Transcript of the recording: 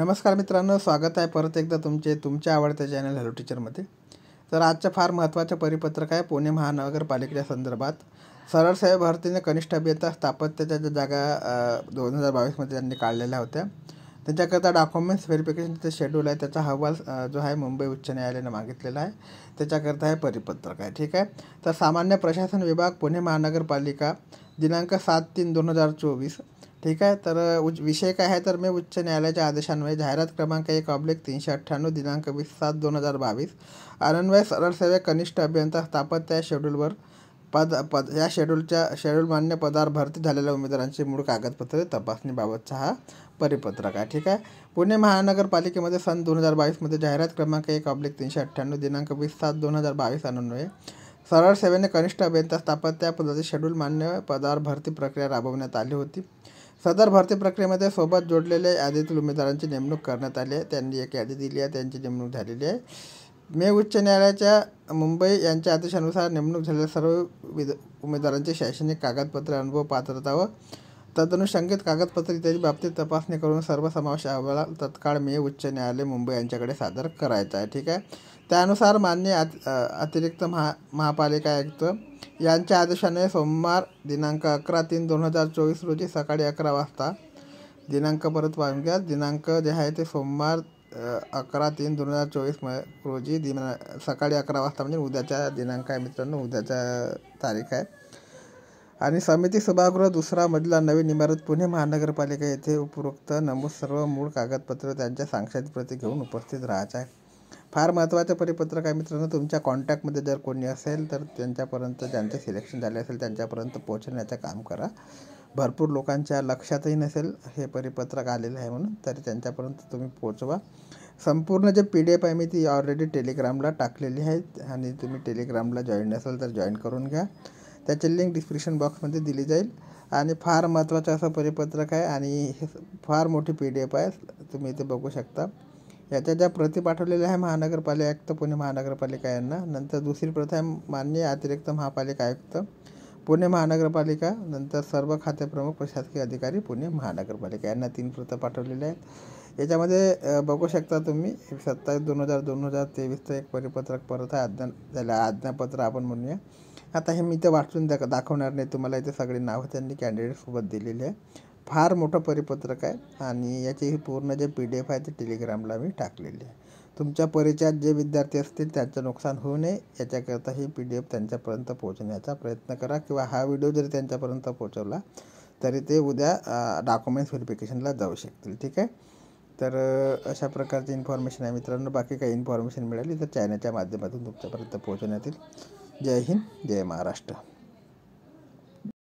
नमस्कार मित्रांनो, स्वागत आहे परत एकदा तुमच्या आवडत्या चॅनल हॅलो टीचरमध्ये. तर आजच्या फार महत्त्वाचं परिपत्रक आहे पुणे महानगरपालिकेच्या संदर्भात. सरळ सेवा भरतीने कनिष्ठ अभियंता स्थापत्याच्या ज्या जागा 2022मध्ये त्यांनी काढलेल्या होत्या, त्याच्याकरता डॉक्युमेंट्स व्हेरिफिकेशनचं शेड्यूल आहे. त्याचा अहवाल जो आहे मुंबई उच्च न्यायालयानं मागितलेला आहे. त्याच्याकरता हे परिपत्रक आहे. ठीक आहे. तर सामान्य प्रशासन विभाग पुणे महानगरपालिका दिनांक 7/3/2024. ठीक आहे. तर विषय काय आहे, तर मी उच्च न्यायालयाच्या आदेशान्वये जाहिरात क्रमांक 1/398 दिनांक 20/7/2022 अन्वये सरळ सेवेक कनिष्ठ अभियंता स्थापत्य या शेड्यूलवर या शेड्यूल मान्य पदावर भरती झालेल्या उमेदवारांची मूळ कागदपत्रे तपासणीबाबतचा हा परिपत्रक आहे. ठीक आहे. पुणे महानगरपालिकेमध्ये सन 2022मध्ये जाहिरात क्रमांक 1/398 दिनांक 20/7/2022 अन्वये सरळ सेवेने कनिष्ठ अभियंता स्थापत्य या पदाचे शेड्यूल मान्य पदावर भरती प्रक्रिया राबवण्यात आली होती. सदर भरती प्रक्रियेमध्ये सोबत जोडलेल्या यादीतील उमेदवारांची नेमणूक करण्यात आली आहे. त्यांनी एक यादी दिली आहे, त्यांची नेमणूक झालेली आहे. मे उच्च न्यायालयाच्या मुंबई यांच्या आदेशानुसार नेमणूक झालेल्या सर्व उमेदवारांची शैक्षणिक कागदपत्रे, अनुभव, पात्रता व तदनुषंगित कागदपत्रे इत्यादी बाबतीत तपासणी करून सर्वसमावेश अहवाल तत्काळ मे उच्च न्यायालय मुंबई यांच्याकडे सादर करायचा आहे. ठीक आहे. त्यानुसार माननीय अतिरिक्त महापालिका आयुक्त यांच्या आदेशाने सोमवार दिनांक 11/3/2024 रोजी सकाळी 11 वाजता दिनांक दिनांक जे आहे ते सोमवार 11/3/2024 रोजी सकाळी 11 वाजता म्हणजे उद्याच्या दिनांक आहे मित्रांनो, उद्याच्या तारीख आहे. आणि समिती सभागृह 2रा मजला, नवीन इमारत, पुणे महानगरपालिका येथे उपरोक्त नमूद सर्व मूळ कागदपत्र त्यांच्या सांक्षिक प्रती घेऊन उपस्थित राहायचं आहे. फार महत्त्वाचं परिपत्रक आहे मित्रांनो. तुमच्या कॉन्टॅक्टमध्ये जर कोणी असेल तर त्यांच्यापर्यंत, ज्यांचे सिलेक्शन झाले असेल त्यांच्यापर्यंत पोहोचण्याचं काम करा. भरपूर लोकांच्या लक्षातही नसेल हे परिपत्रक आलेलं आहे म्हणून, तरी त्यांच्यापर्यंत तुम्ही पोहोचवा. संपूर्ण जे PDF आहे मी ती ऑलरेडी टेलिग्रामला टाकलेली आहे आणि तुम्ही टेलिग्रामला जॉईन नसेल तर जॉईन करून घ्या. त्याची लिंक डिस्क्रिप्शन बॉक्समध्ये दिली जाईल. आणि फार महत्त्वाचं असं परिपत्रक आहे आणि हे फार मोठी PDF आहे, तुम्ही इथे बघू शकता. याच्या ज्या प्रती पाठवलेल्या आहे महानगरपालिका आयुक्त पुणे महानगरपालिका यांना, नंतर दुसरी प्रत आहे माननीय अतिरिक्त महापालिका आयुक्त पुणे महानगरपालिका, नंतर सर्व खाते प्रमुख प्रशासकीय अधिकारी पुणे महानगरपालिका यांना 3 प्रत पाठवलेल्या आहेत. याच्यामध्ये बघू शकता तुम्ही 27/2/2023चं एक परिपत्रक परत आहे. त्याला आज्ञापत्र आपण म्हणूया. आता हे मी इथे वाचून दाखवणार नाही तुम्हाला. इथे सगळी नावं त्यांनी कॅन्डिडेटसोबत दिलेली आहे. फार मोठं परिपत्रक आहे आणि याची पूर्ण जे PDF आहे ते टेलिग्रामला मी टाकलेली आहे. तुमच्या परिचयात जे विद्यार्थी असतील त्यांचं नुकसान होऊ नये याच्याकरता ही PDF त्यांच्यापर्यंत पोहोचण्याचा प्रयत्न करा, किंवा हा व्हिडिओ जरी त्यांच्यापर्यंत पोहोचवला तरी ते उद्या डॉक्युमेंट्स व्हेरिफिकेशनला जाऊ शकतील. ठीक आहे. तर अशा प्रकारची इन्फॉर्मेशन आहे मित्रांनो. बाकी काही इन्फॉर्मेशन मिळाली तर चॅनलच्या माध्यमातून तुमच्यापर्यंत पोहोचवण्यात येईल. जय हिंद, जय महाराष्ट्र.